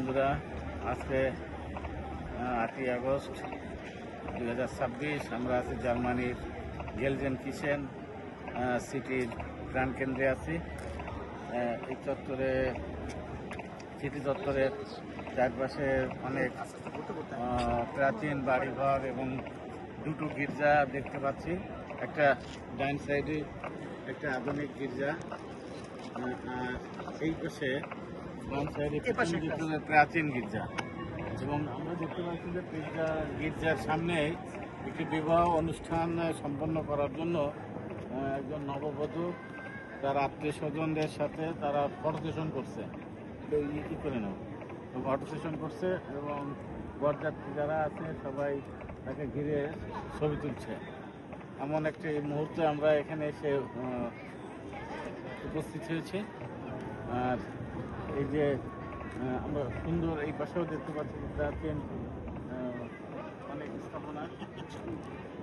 বন্ধুরা, আজকে 8ই আগস্ট 2026। আমরা আছি জার্মানির গেলজেনকিসেন সিটির প্রাণকেন্দ্রে আছি। এই চত্বরে, সিটি চত্বরের চারপাশে অনেক প্রাচীন বাড়িঘর এবং দুটো গির্জা দেখতে পাচ্ছি। একটা ডাইন সাইডে একটা আধুনিক গির্জা, এই পাশে বাম সাইডে প্রাচীন গির্জা। এবং আমরা দেখতে পাচ্ছি যে গির্জার সামনে একটি বিবাহ অনুষ্ঠান সম্পন্ন করার জন্য একজন নববধূ তার আত্মীয় স্বজনদের সাথে তারা ফটো সেশন করছে। ই করে নাও, ফটো সেশন করছে এবং বরযাত্রী যারা আছে সবাই তাকে ঘিরে ছবি তুলছে। এমন একটি মুহূর্তে আমরা এখানে এসে উপস্থিত হয়েছি। আর এই যে আমরা সুন্দর এই পাশেও দেখতে পাচ্ছি প্রাচীন অনেক স্থাপনা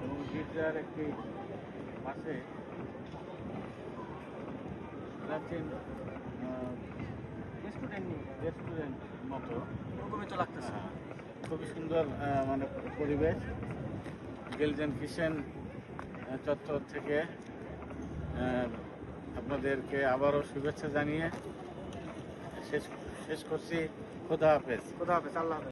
এবং গির্জার একটি পাশে প্রাচীন রেস্টুরেন্ট মতো লাগতেছে। খুবই সুন্দর মানে পরিবেশ। গেলজেনকিসেন চত্বর থেকে আপনাদেরকে আবারও শুভেচ্ছা জানিয়ে শেষ করছি। খোদা হাফেজ। খোদা হাফেজ। আল্লাহ হাফেজ।